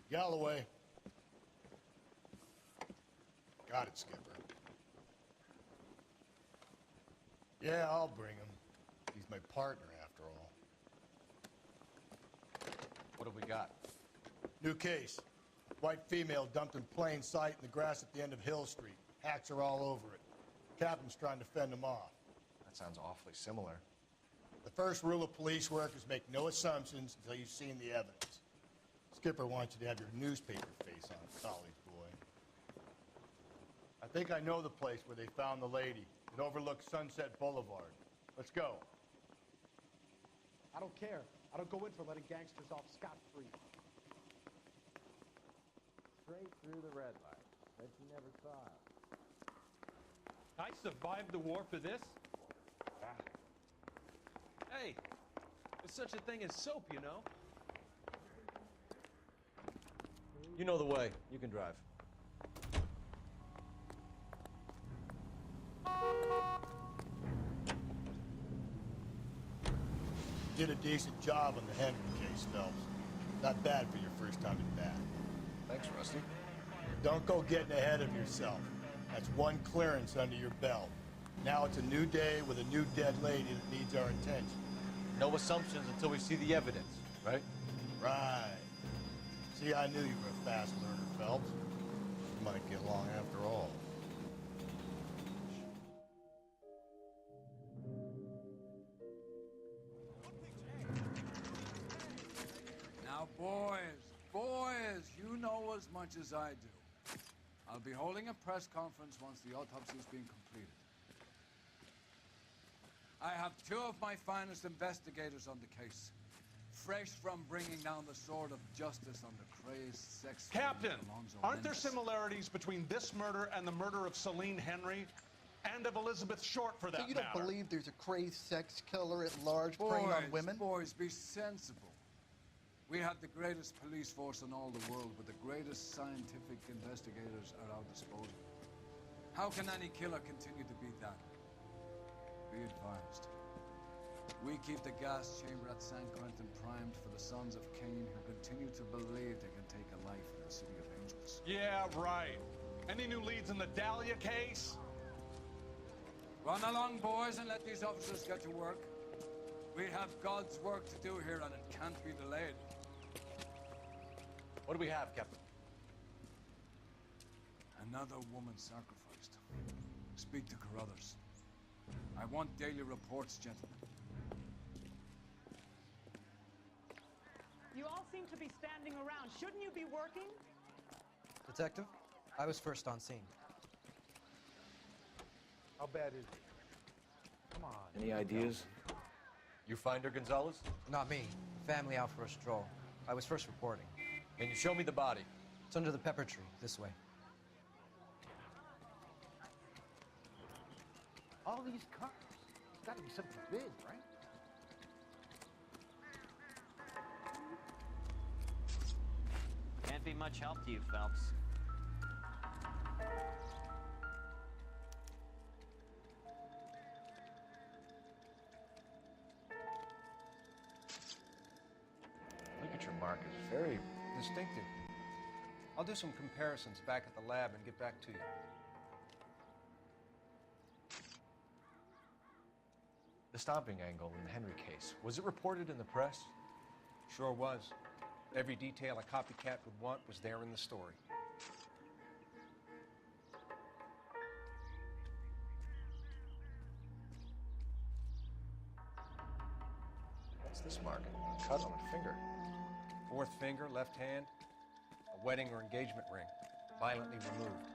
Galloway. Got it, Skipper. Yeah, I'll bring him. He's my partner, after all. What have we got? New case. White female dumped in plain sight in the grass at the end of Hill Street. Hacks are all over it. Captain's trying to fend them off. That sounds awfully similar. The first rule of police work is make no assumptions until you've seen the evidence. Skipper wants you to have your newspaper face on, college boy. I think I know the place where they found the lady. It overlooks Sunset Boulevard. Let's go. I don't care. I don't go in for letting gangsters off scot-free. Straight through the red light. Bet you never saw it. I survived the war for this? Hey, there's such a thing as soap, you know? You know the way. You can drive. You did a decent job on the Henry case, Phelps. Not bad for your first time at bat. Thanks, Rusty. Don't go getting ahead of yourself. That's one clearance under your belt. Now it's a new day with a new dead lady that needs our attention. No assumptions until we see the evidence, right? Right. See, I knew you were a fast learner, Phelps. You might get along after all. Now, boys, you know as much as I do. I'll be holding a press conference once the autopsy's been completed. I have two of my finest investigators on the case. Fresh from bringing down the sword of justice on the crazed sex... Captain, Alonzo aren't there Mendes. similarities between this murder and the murder of Celine Henry? And of Elizabeth Short, for that So you don't matter? believe there's a crazed sex killer at large preying on women? Boys, be sensible. We have the greatest police force in all the world, with the greatest scientific investigators at our disposal. How can any killer continue to beat that? Be advised. We keep the gas chamber at San Quentin primed for the sons of Cain who continue to believe they can take a life in the city of angels. Yeah, right. Any new leads in the Dahlia case? Run along, boys, and let these officers get to work. We have God's work to do here, and it can't be delayed. What do we have, Captain? Another woman sacrificed. Speak to Carruthers. I want daily reports, gentlemen. You all seem to be standing around. Shouldn't you be working? Detective, I was first on scene. How bad is it? Come on. Any ideas? You find her, Gonzalez? Not me. Family out for a stroll. I was first reporting. Can you show me the body? It's under the pepper tree, this way. All these cars. It's gotta be something big, right? Can't be much help to you, Phelps. Look at your mark. It's very distinctive. I'll do some comparisons back at the lab and get back to you. The stomping angle in the Henry case. Was it reported in the press? Sure was. Every detail a copycat would want was there in the story. What's this mark? Cut on a finger. Fourth finger, left hand, a wedding or engagement ring, violently removed.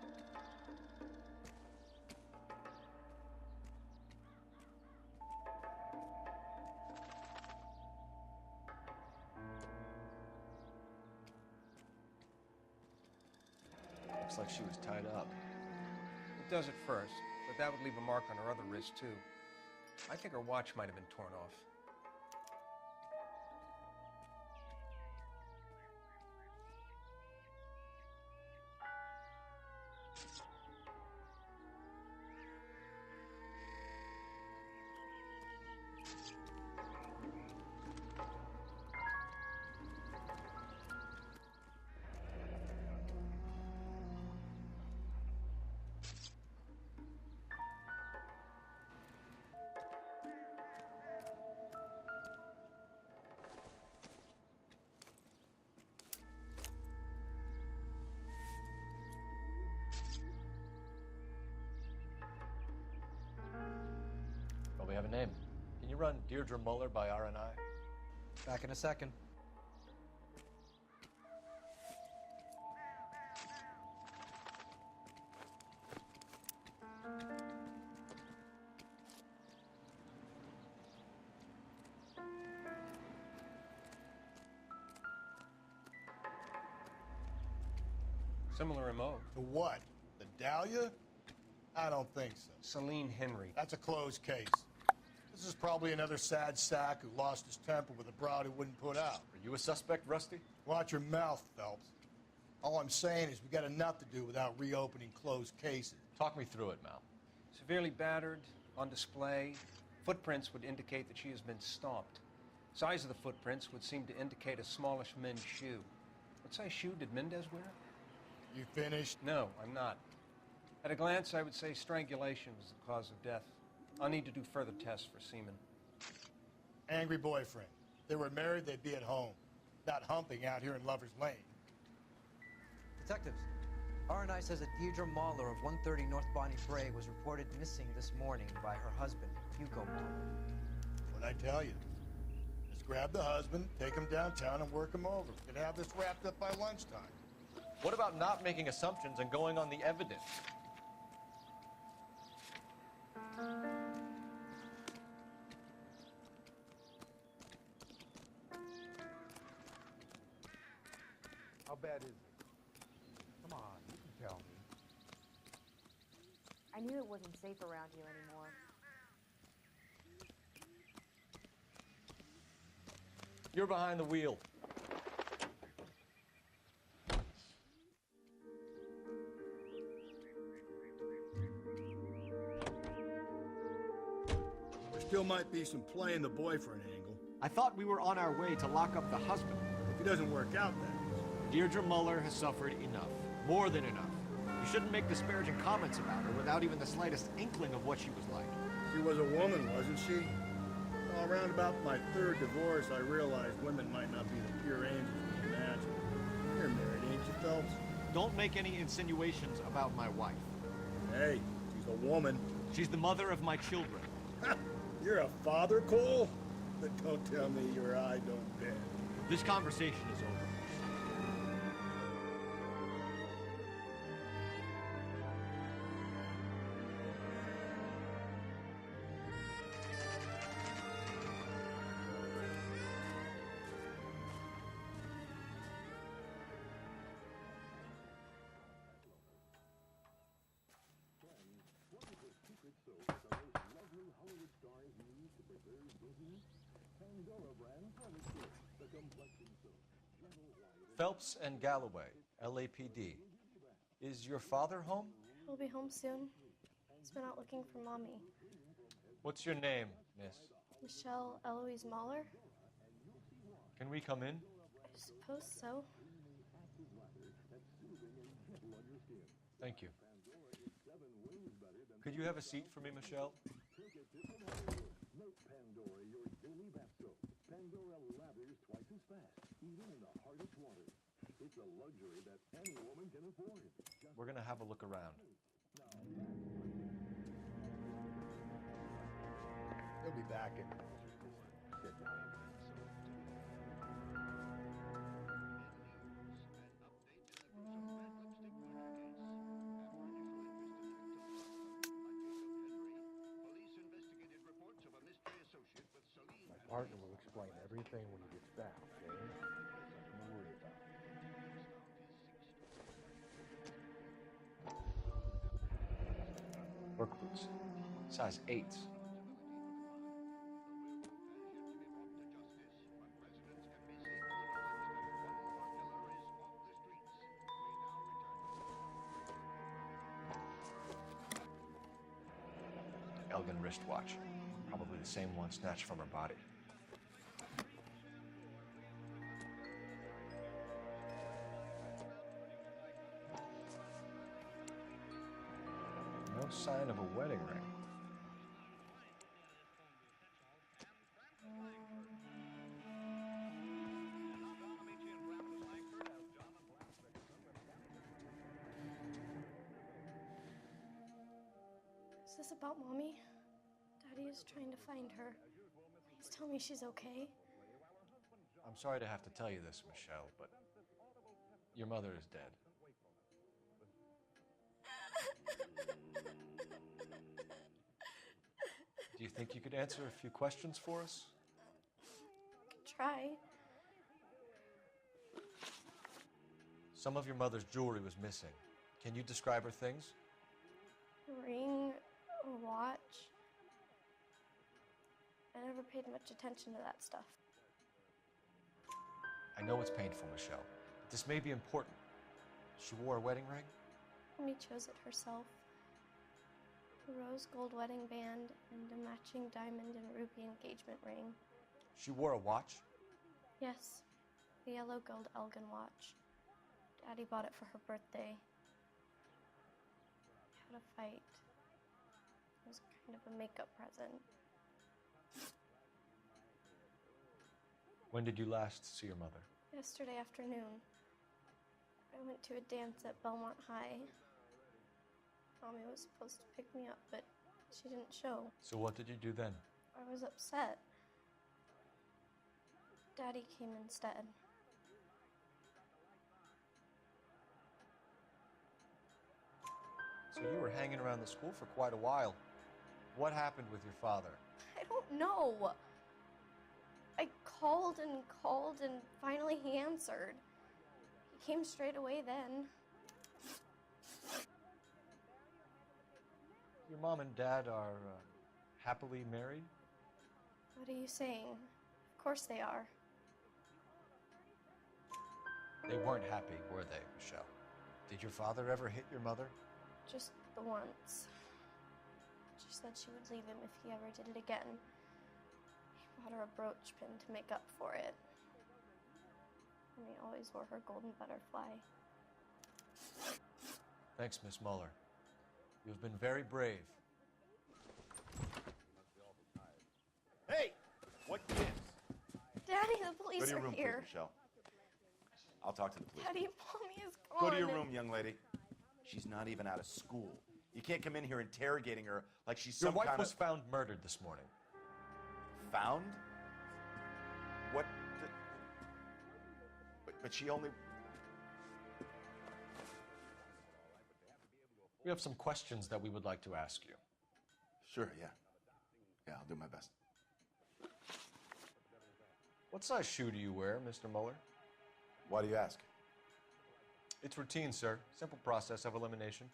Looks like she was tied up. It does at first, but that would leave a mark on her other wrist, too. I think her watch might have been torn off. Well, we have a name. Can you run Deirdre Muller by RNI? Back in a second. Similar MO. The what? The Dahlia? I don't think so. Celine Henry. That's a closed case. This is probably another sad sack who lost his temper with a broad who wouldn't put out. Are you a suspect, Rusty? Watch your mouth, Phelps. All I'm saying is we got enough to do without reopening closed cases. Talk me through it, Mal. Severely battered, on display. Footprints would indicate that she has been stomped. Size of the footprints would seem to indicate a smallish men's shoe. What size shoe did Mendez wear? You finished? No, I'm not. At a glance, I would say strangulation was the cause of death. I'll need to do further tests for semen. Angry boyfriend. If they were married, they'd be at home. Not humping out here in Lover's Lane. Detectives, RNI says that Deirdre Muller of 130 North Bonnie Bray was reported missing this morning by her husband, Hugo Muller. What'd I tell you? Just grab the husband, take him downtown, and work him over. We can have this wrapped up by lunchtime. What about not making assumptions and going on the evidence? How bad is it? Come on, you can tell me. I knew it wasn't safe around here anymore. You're behind the wheel. There still might be some play in the boyfriend angle. I thought we were on our way to lock up the husband. If it doesn't work out, that is. Deirdre Muller has suffered enough. More than enough. You shouldn't make disparaging comments about her without even the slightest inkling of what she was like. She was a woman, wasn't she? Well, around about my third divorce, I realized women might not be the pure angels we imagine. You're married, ain't you, Phelps? Don't make any insinuations about my wife. Hey, she's a woman. She's the mother of my children. You're a father, Cole? But don't tell me your eye don't bend. This conversation is over. Phelps and Galloway, LAPD. Is your father home? He'll be home soon. He's been out looking for Mommy. What's your name, miss? Michelle Eloise Mahler? Can we come in? I suppose so. Thank you. Could you have a seat for me, Michelle? We're gonna have a look around. He'll be back in. My partner will explain everything when he gets back, okay? Nothing to worry about. Work boots. Size 8s. Elgin wristwatch. Probably the same one snatched from her body. No sign of a wedding ring. Is this about Mommy? Daddy is trying to find her. Please tell me she's okay. I'm sorry to have to tell you this, Michelle, but your mother is dead. Do you think you could answer a few questions for us? Try. Some of your mother's jewelry was missing. Can you describe her things? A ring, a watch. I never paid much attention to that stuff. I know it's painful, Michelle, but this may be important. She wore a wedding ring? Mommy chose it herself. A rose gold wedding band and a matching diamond and ruby engagement ring. She wore a watch? Yes, the yellow gold Elgin watch. Daddy bought it for her birthday. We had a fight. It was kind of a makeup present. When did you last see your mother? Yesterday afternoon. I went to a dance at Belmont High. Mommy was supposed to pick me up, but she didn't show. So what did you do then? I was upset. Daddy came instead. So you were hanging around the school for quite a while. What happened with your father? I don't know. I called and finally he answered. He came straight away then. Your mom and dad are happily married? What are you saying? Of course they are. They weren't happy, were they, Michelle? Did your father ever hit your mother? Just the once. She said she would leave him if he ever did it again. He bought her a brooch pin to make up for it. And he always wore her golden butterfly. Thanks, Miss Muller. You've been very brave. Hey! What gives? Daddy, the police Go to your are room, here. please, Michelle. I'll talk to the police. Daddy, Mommy is Go gone. to your room, young lady. She's not even out of school. You can't come in here interrogating her like she's Your some wife kind was of... found murdered this morning. Found? What the... But she only... We have some questions that we would like to ask you. Sure, yeah. Yeah, I'll do my best. What size shoe do you wear, Mr. Muller? Why do you ask? It's routine, sir. Simple process of elimination.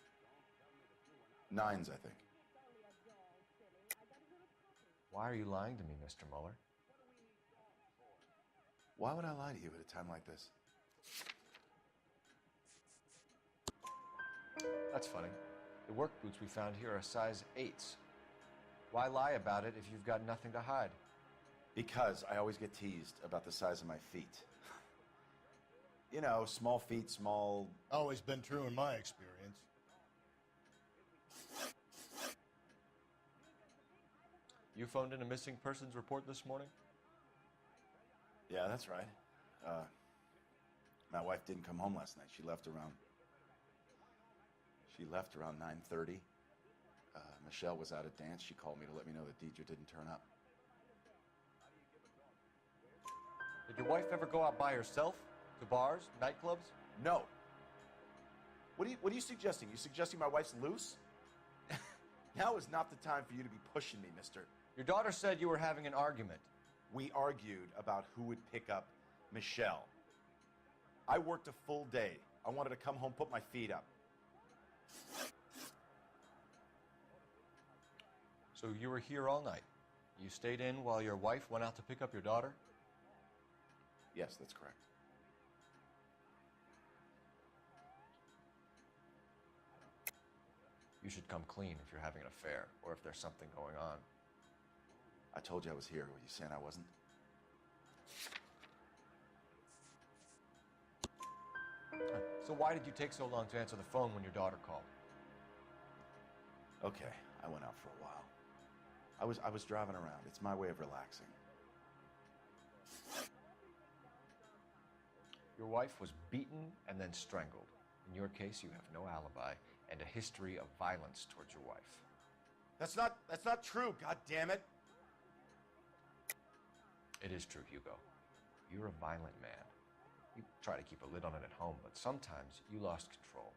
9s, I think. Why are you lying to me, Mr. Muller? Why would I lie to you at a time like this? That's funny. The work boots we found here are size 8s. Why lie about it if you've got nothing to hide? Because I always get teased about the size of my feet. You know, small feet, small... Always been true in my experience. You phoned in a missing persons report this morning? Yeah, that's right. My wife didn't come home last night. She left around 9:30. Michelle was at a dance. She called me to let me know that Deidre didn't turn up. Did your wife ever go out by herself? To bars, nightclubs? No. What are you suggesting? You suggesting my wife's loose? Now is not the time for you to be pushing me, mister. Your daughter said you were having an argument. We argued about who would pick up Michelle. I worked a full day. I wanted to come home, put my feet up. So you were here all night. You stayed in while your wife went out to pick up your daughter? Yes, that's correct. You should come clean if you're having an affair or if there's something going on. I told you I was here. Were you saying I wasn't? So why did you take so long to answer the phone when your daughter called? Okay, I went out for a while. I was driving around. It's my way of relaxing. Your wife was beaten and then strangled. In your case, you have no alibi and a history of violence towards your wife. That's not true, God damn it. It is true, Hugo. You're a violent man. You try to keep a lid on it at home, but sometimes you lost control.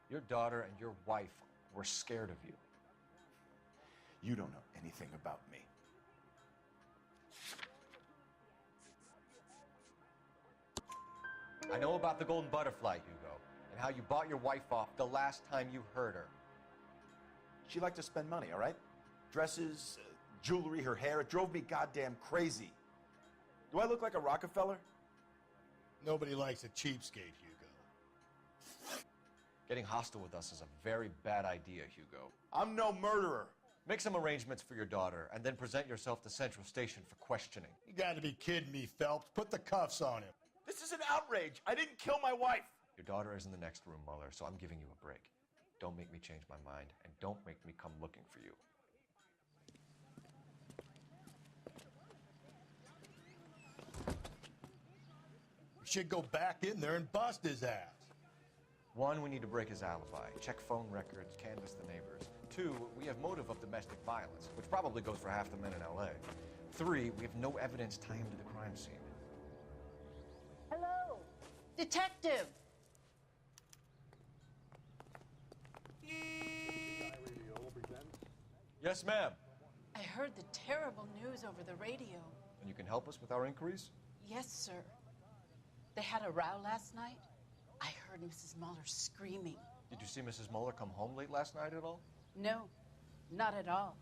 Your daughter and your wife were scared of you. You don't know anything about me. I know about the golden butterfly, Hugo, and how you bought your wife off the last time you heard her. She liked to spend money, all right? Dresses, jewelry, her hair. It drove me goddamn crazy. Do I look like a Rockefeller? Nobody likes a cheapskate, Hugo. Getting hostile with us is a very bad idea, Hugo. I'm no murderer. Make some arrangements for your daughter, and then present yourself to Central Station for questioning. You gotta be kidding me, Phelps. Put the cuffs on him. This is an outrage. I didn't kill my wife. Your daughter is in the next room, Mueller, so I'm giving you a break. Don't make me change my mind, and don't make me come looking for you. We should go back in there and bust his ass. 1, we need to break his alibi, check phone records, canvass the neighbors. 2, we have motive of domestic violence, which probably goes for half the men in L.A. 3, we have no evidence tying him to the crime scene. Hello, detective. Yes, ma'am. I heard the terrible news over the radio. And you can help us with our inquiries? Yes, sir. They had a row last night. I heard Mrs. Mueller screaming. Did you see Mrs. Mueller come home late last night at all? No, not at all.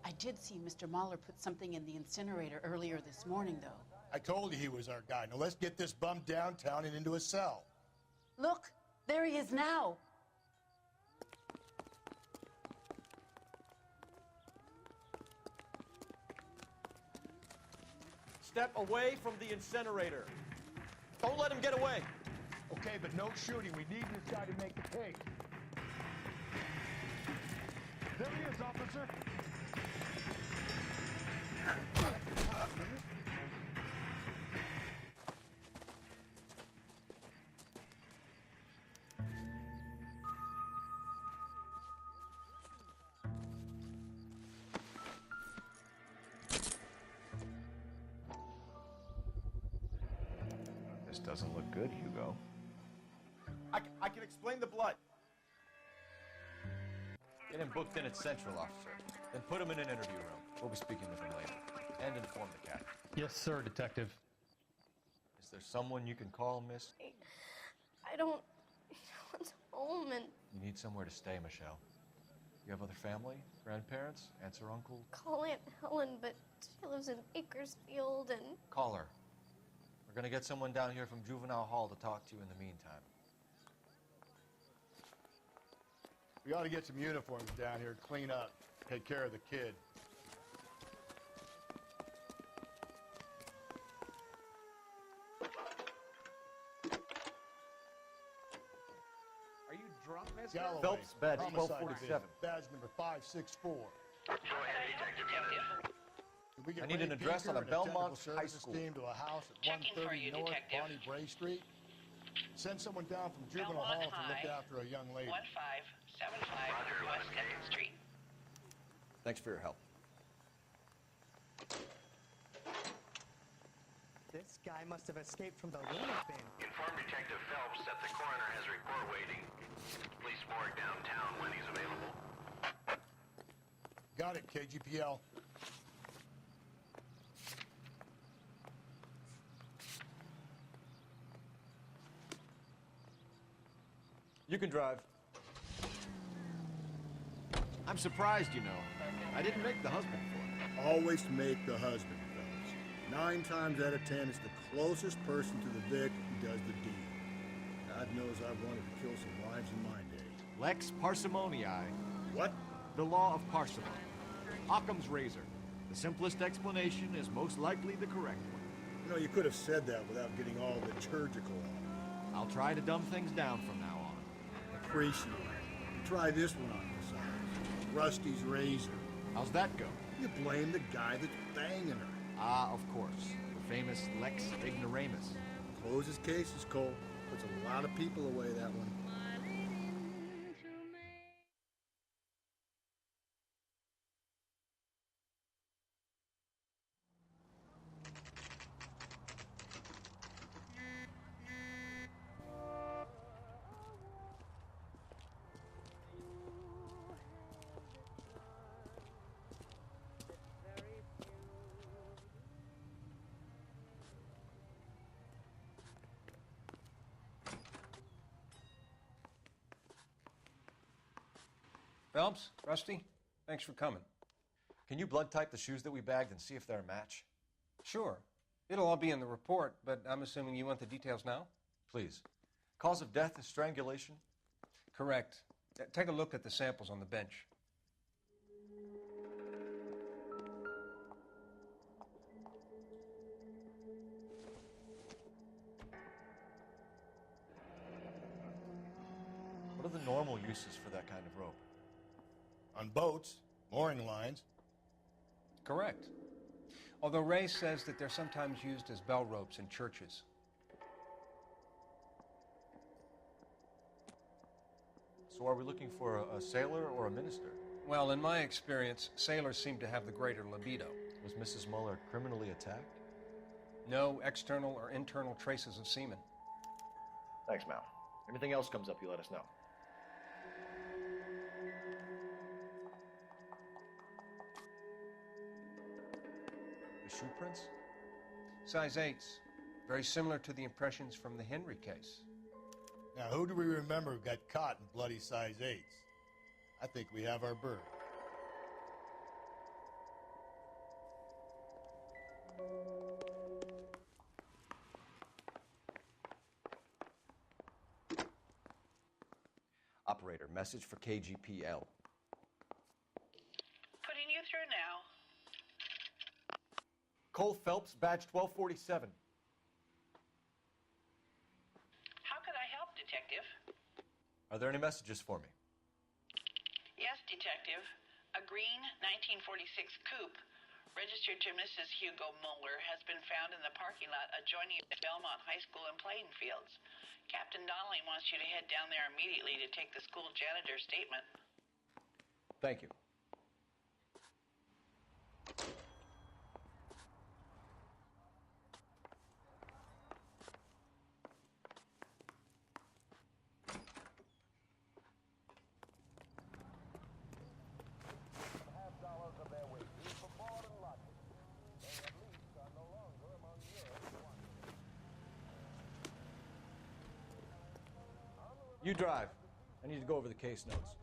I did see Mr. Mueller put something in the incinerator earlier this morning, though. I told you he was our guy. Now let's get this bum downtown and into a cell. Look, there he is now. Step away from the incinerator. Don't let him get away. Okay, but no shooting. We need this guy to make the case. There he is, officer. This doesn't look good, Hugo. I can explain the blood. Get him booked in at Central, officer. Then put him in an interview room. We'll be speaking with him later. And inform the captain. Yes, sir, detective. Is there someone you can call, miss? I don't want home and You need somewhere to stay, Michelle. You have other family? Grandparents? Aunts or uncle? call Aunt Helen, but she lives in Bakersfield and Call her. We're gonna get someone down here from Juvenile Hall to talk to you in the meantime. We ought to get some uniforms down here, clean up, take care of the kid. Are you drunk, mister? Galloway, Phelps, badge homicide 1247. division, badge number 564. Go ahead, Detective Unit. Did we get I need an Ray address Pinker on a and Belmont technical High services School. team to a house at Checking for 130 you, North Detective. Bonnie Bray Street. Send someone down from Juvenile Hall to look after a young lady. 1575 West 2nd Street. Thanks for your help. This guy must have escaped from the loony bin. Inform Detective Phelps that the coroner has a report waiting. Police morgue downtown when he's available. Got it, KGPL. You can drive. I'm surprised, you know. I didn't make the husband for it. Always make the husband, fellas. 9 times out of 10, it's the closest person to the Vic who does the deed. God knows I've wanted to kill some wives in my day. Lex parsimoniae. What? The law of parsimony. Occam's razor. The simplest explanation is most likely the correct one. You know, you could have said that without getting all liturgical on it. I'll try to dumb things down from now on. Appreciate it. Try this one on besides. Rusty's razor. How's that go? You blame the guy that's banging her. Ah, of course. The famous Lex ignoramus. Closes cases, Cole. Puts a lot of people away, that one. Phelps, Rusty, thanks for coming. Can you blood type the shoes that we bagged and see if they're a match? Sure. It'll all be in the report, but I'm assuming you want the details now? Please. Cause of death is strangulation? Correct. Take a look at the samples on the bench. What are the normal uses for that kind of rope? On boats, mooring lines. Correct. Although Ray says that they're sometimes used as bell ropes in churches. So are we looking for a sailor or a minister? Well, in my experience, sailors seem to have the greater libido. Was Mrs. Muller criminally attacked? No external or internal traces of semen. Thanks, Mal. Anything else comes up, you let us know. The shoe prints? Size 8s. Very similar to the impressions from the Henry case. Now, who do we remember got caught in bloody size 8s? I think we have our bird. Operator, message for KGPL. Putting you through now. Cole Phelps, badge 1247. How could I help, Detective? Are there any messages for me? Yes, Detective. A green 1946 coupe, registered to Mrs. Hugo Muller, has been found in the parking lot adjoining the Belmont High School and playing fields. Captain Donnelly wants you to head down there immediately to take the school janitor's statement. Thank you. You drive. I need to go over the case notes.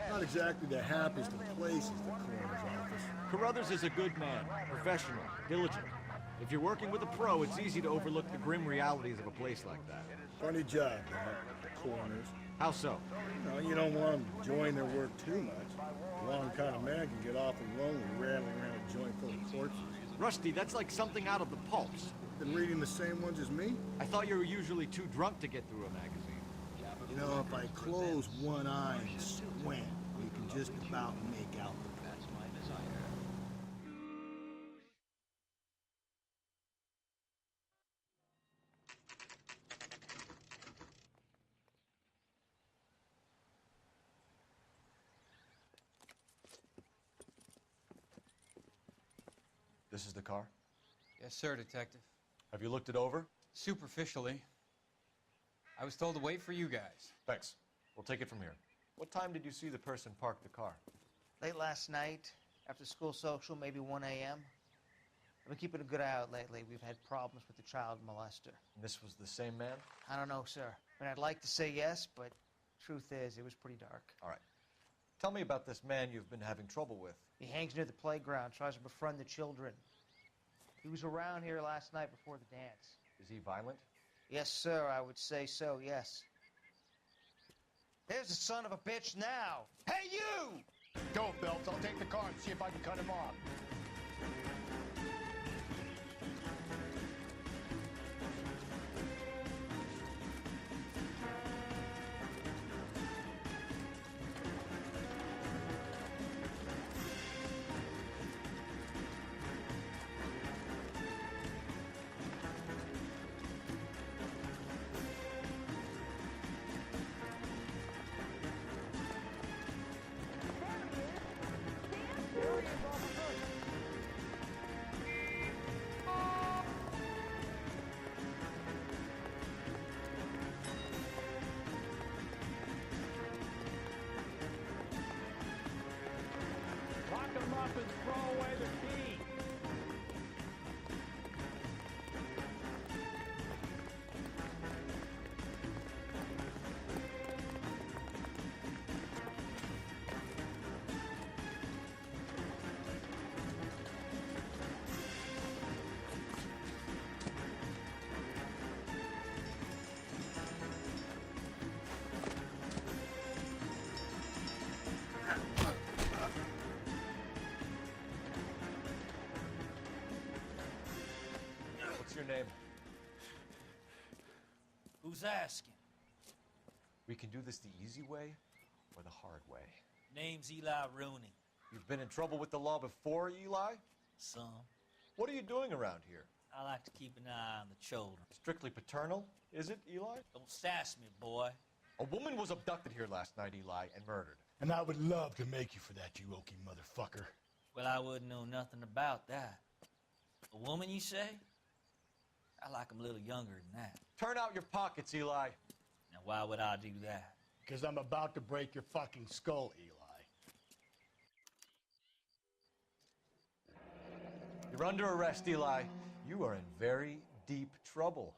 Not exactly the happiest of places, the coroner's office. Carruthers is a good man, professional, diligent. If you're working with a pro, it's easy to overlook the grim realities of a place like that. Funny job, man, the coroner's. How so? No, you don't want them enjoying their work too much. The wrong kind of man can get awfully lonely rattling around a joint full of corpses. Rusty, that's like something out of the pulps. Been reading the same ones as me? I thought you were usually too drunk to get through a magazine. You know, if I close one eye and squint, you can just about make out the that's my desire. This is the car? Yes, sir, Detective. Have you looked it over? Superficially. I was told to wait for you guys. Thanks. We'll take it from here. What time did you see the person park the car? Late last night, after school social, maybe 1 a.m. I've been keeping a good eye out lately. We've had problems with the child molester. And this was the same man? I don't know, sir. I mean, I'd like to say yes, but truth is, it was pretty dark. All right. Tell me about this man you've been having trouble with. He hangs near the playground, tries to befriend the children. He was around here last night before the dance. Is he violent? Yes, sir, I would say so, yes. There's the son of a bitch now. Hey, you! Go, Phelps. I'll take the car and see if I can cut him off. Lock them up and throw away the key. What's your name? Who's asking? We can do this the easy way or the hard way. Name's Eli Rooney. You've been in trouble with the law before, Eli? Some. What are you doing around here? I like to keep an eye on the children. Strictly paternal, is it, Eli? Don't sass me, boy. A woman was abducted here last night, Eli, and murdered. And I would love to make you for that, you oaky motherfucker. Well, I wouldn't know nothing about that. A woman, you say? I like 'em a little younger than that. Turn out your pockets, Eli. Now, why would I do that? Because I'm about to break your fucking skull, Eli. You're under arrest, Eli. You are in very deep trouble.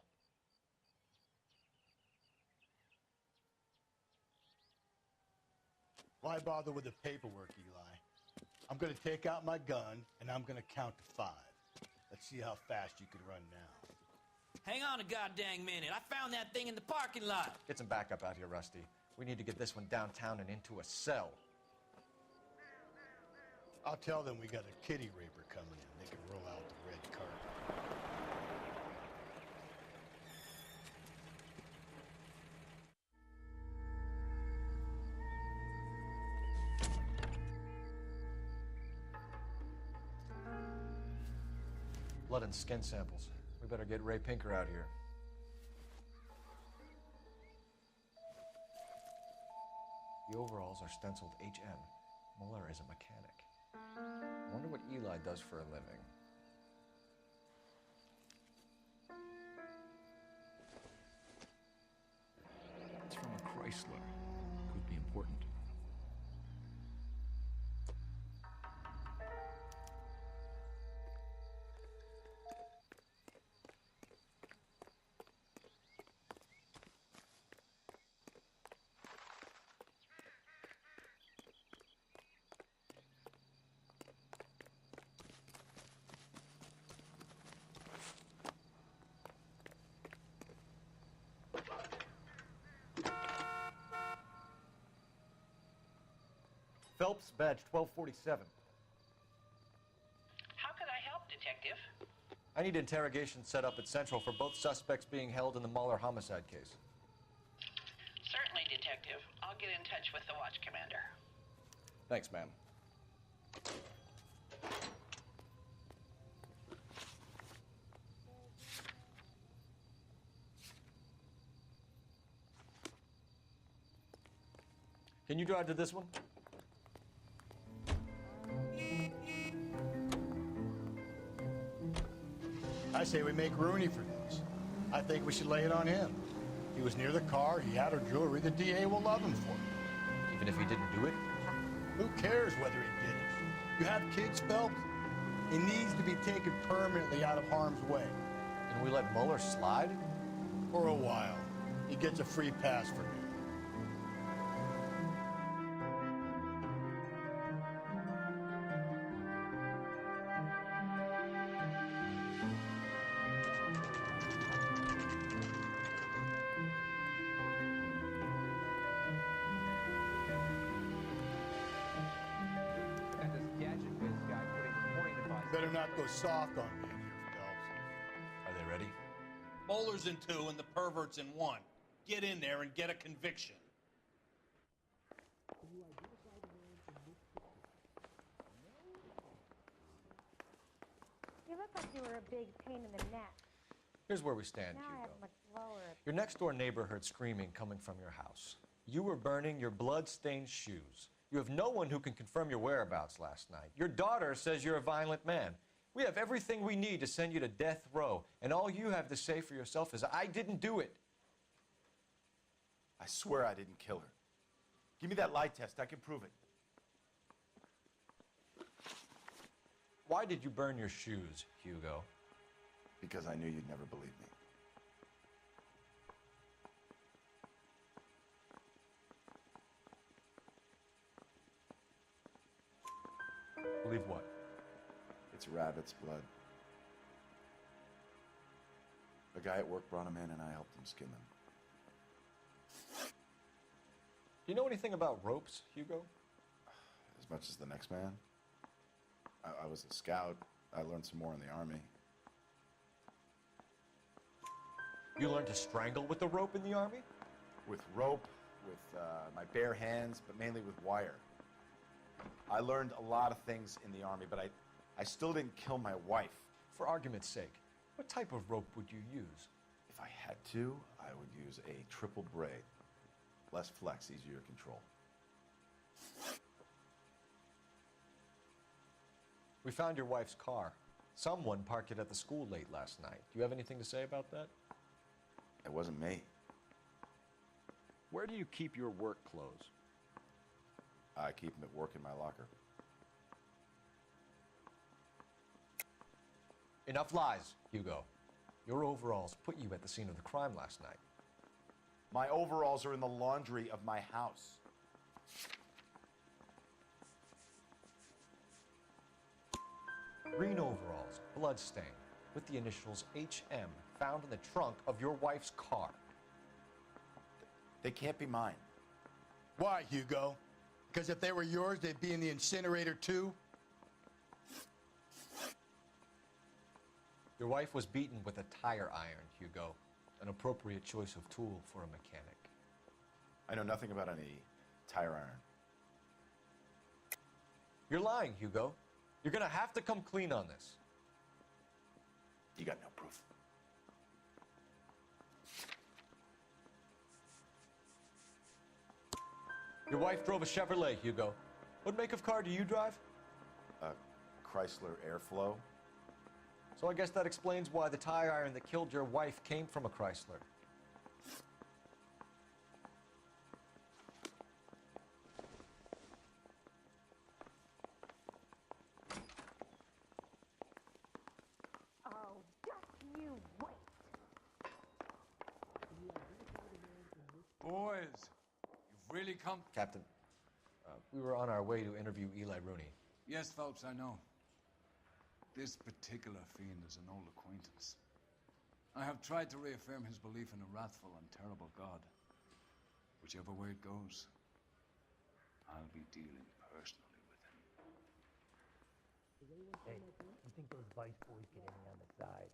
Why bother with the paperwork, Eli? I'm going to take out my gun, and I'm going to count to 5. Let's see how fast you can run now. Hang on a goddamn minute. I found that thing in the parking lot. Get some backup out here, Rusty. We need to get this one downtown and into a cell. I'll tell them we got a kitty raper coming in. They can roll out the red carpet. Blood and skin samples. We better get Ray Pinker out here. The overalls are stenciled HM. Muller is a mechanic. I wonder what Eli does for a living. It's from a Chrysler. Could be important. Phelps, badge 1247. How could I help, Detective? I need interrogation set up at Central for both suspects being held in the Muller homicide case. Certainly, Detective. I'll get in touch with the watch commander. Thanks, ma'am. Can you drive to this one? I say we make Rooney for this. I think we should lay it on him. He was near the car, he had her jewelry, the DA will love him for it. Even if he didn't do it? Who cares whether he did it? You have kids, Phelps? He needs to be taken permanently out of harm's way. Can we let Muller slide? For a while. He gets a free pass for me. better not go soft on me in here, Phelps. Are they ready? Bowler's in 2 and the pervert's in 1. Get in there and get a conviction. You look like you were a big pain in the neck. Here's where we stand, Now I have Hugo. much lower. Your next-door neighbor heard screaming coming from your house. You were burning your blood-stained shoes. You have no one who can confirm your whereabouts last night. Your daughter says you're a violent man. We have everything we need to send you to death row, and all you have to say for yourself is, I didn't do it. I swear I didn't kill her. Give me that lie test. I can prove it. Why did you burn your shoes, Hugo? Because I knew you'd never believe me. Believe what? It's rabbit's blood. A guy at work brought him in and I helped him skin them. Do you know anything about ropes, Hugo? As much as the next man. I was a scout. I learned some more in the army. You learned to strangle with the rope in the army? With rope, with my bare hands, but mainly with wire. I learned a lot of things in the army, but I still didn't kill my wife. For argument's sake, what type of rope would you use? If I had to, I would use a triple braid. Less flex, easier to control. We found your wife's car. Someone parked it at the school late last night. Do you have anything to say about that? It wasn't me. Where do you keep your work clothes? I keep them at work in my locker. Enough lies, Hugo. Your overalls put you at the scene of the crime last night. My overalls are in the laundry of my house. Green overalls, bloodstained, with the initials HM found in the trunk of your wife's car. They can't be mine. Why, Hugo? Because if they were yours, they'd be in the incinerator too? Your wife was beaten with a tire iron, Hugo. An appropriate choice of tool for a mechanic. I know nothing about any tire iron. You're lying, Hugo. You're gonna have to come clean on this. You got no proof. Your wife drove a Chevrolet, Hugo. What make of car do you drive? A Chrysler Airflow. So I guess that explains why the tire iron that killed your wife came from a Chrysler. Oh, just you wait. Boys, you've really come... Captain, we were on our way to interview Eli Rooney. Yes, Phelps, I know. This particular fiend is an old acquaintance. I have tried to reaffirm his belief in a wrathful and terrible God. Whichever way it goes, I'll be dealing personally with him. Hey, you think those Vice boys get any on the side?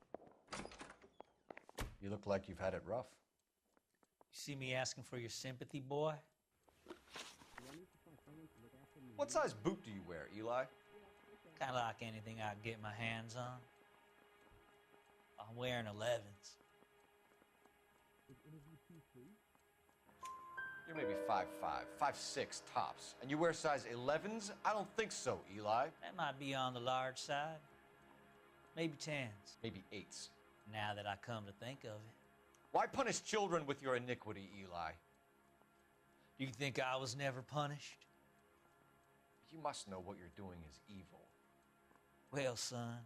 You look like you've had it rough. You see me asking for your sympathy, boy? What size boot do you wear, Eli? Kind of like anything I can get my hands on. I'm wearing 11s. You're maybe 5'5", 5'6" tops. And you wear size 11s? I don't think so, Eli. That might be on the large side. Maybe 10s. Maybe 8s. Now that I come to think of it. Why punish children with your iniquity, Eli? Do you think I was never punished? You must know what you're doing is evil. Well, son,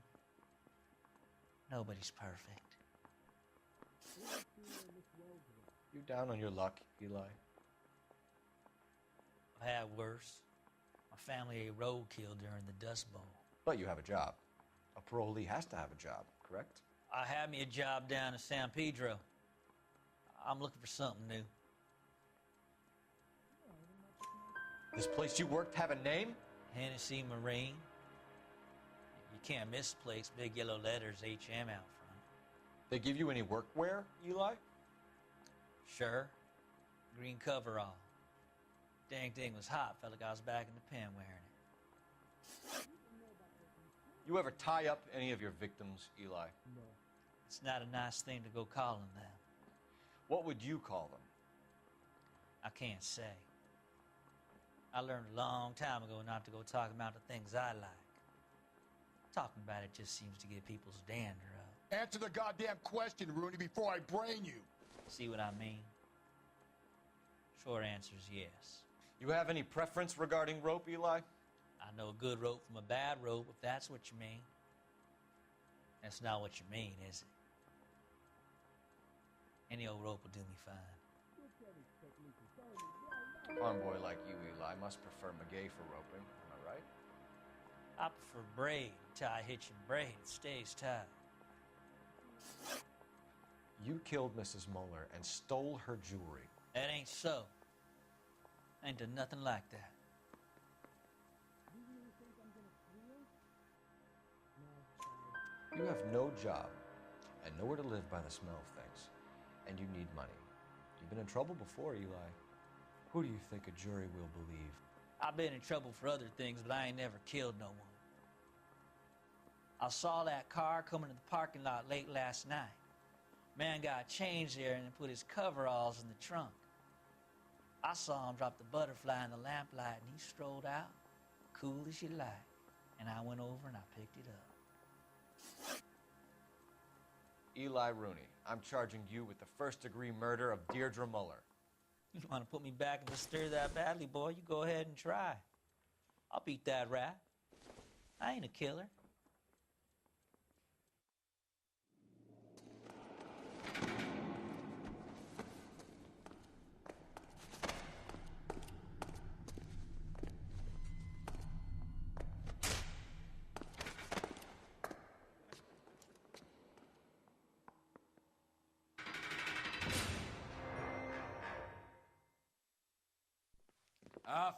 nobody's perfect. You down on your luck, Eli? I've had worse. My family ate roadkill during the Dust Bowl. But you have a job. A parolee has to have a job, correct? I had me a job down in San Pedro. I'm looking for something new. This place you worked have a name? Hennessy Marine. You can't miss the place. Big yellow letters, HM out front. They give you any workwear, Eli? Sure. Green coverall. Dang thing was hot. Felt like I was back in the pen wearing it. You ever tie up any of your victims, Eli? No. It's not a nice thing to go calling them. What would you call them? I can't say. I learned a long time ago not to go talking about the things I like. Talking about it just seems to get people's dander up. Answer the goddamn question, Rooney, before I brain you. See what I mean? Short answer is yes. You have any preference regarding rope, Eli? I know a good rope from a bad rope, if that's what you mean. That's not what you mean, is it? Any old rope will do me fine. A farm boy like you, Eli, must prefer Magay for roping. Am I right? I prefer braid. Tie, hitch, and braid. It stays tight. You killed Mrs. Muller and stole her jewelry. That ain't so. I ain't done nothing like that. You have no job and nowhere to live by the smell of things. And you need money. You've been in trouble before, Eli. Who do you think a jury will believe? I've been in trouble for other things, but I ain't never killed no one. I saw that car coming to the parking lot late last night. Man got changed there and put his coveralls in the trunk. I saw him drop the butterfly in the lamplight, and he strolled out, cool as you like. And I went over and I picked it up. Eli Rooney, I'm charging you with the first-degree murder of Deirdre Muller. You want to put me back in the stir that badly, boy? You go ahead and try. I'll beat that rat. I ain't a killer.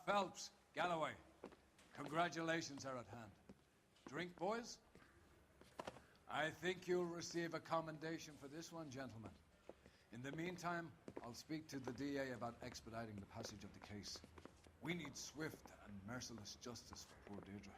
Phelps, Galloway, congratulations are at hand. Drink, boys? I think you'll receive a commendation for this one, gentlemen. In the meantime, I'll speak to the DA about expediting the passage of the case. We need swift and merciless justice for poor Deirdre.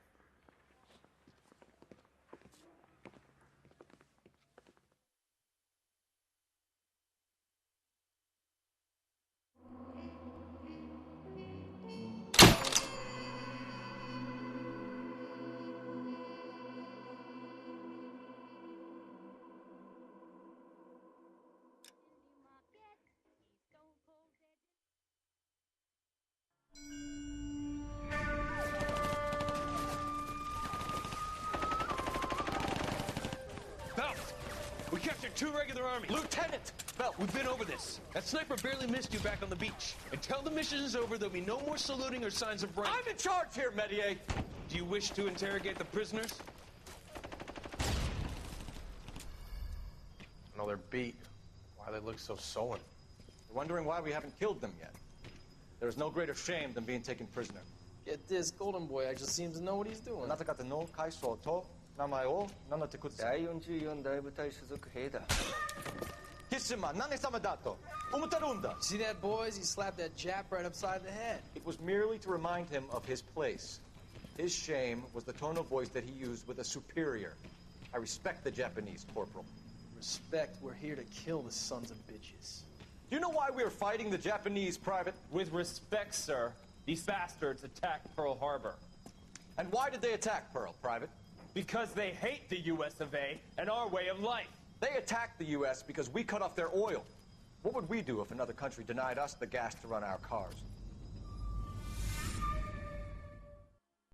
We captured 2 regular armies. Lieutenant! Phelps, we've been over this. That sniper barely missed you back on the beach. Until the mission is over, there'll be no more saluting or signs of rank. I'm in charge here, Medier! Do you wish to interrogate the prisoners? No, they're beat. Why they look so sullen? You're wondering why we haven't killed them yet. There is no greater shame than being taken prisoner. Get this, Golden Boy actually seems to know what he's doing. See that, boys? He slapped that Jap right upside the head. It was merely to remind him of his place. His shame was the tone of voice that he used with a superior. I respect the Japanese, Corporal. Respect, we're here to kill the sons of bitches. Do you know why we are fighting the Japanese, Private? With respect, sir, these bastards attacked Pearl Harbor. And why did they attack Pearl, Private? Because they hate the U.S. of A. and our way of life. They attacked the U.S. because we cut off their oil. What would we do if another country denied us the gas to run our cars?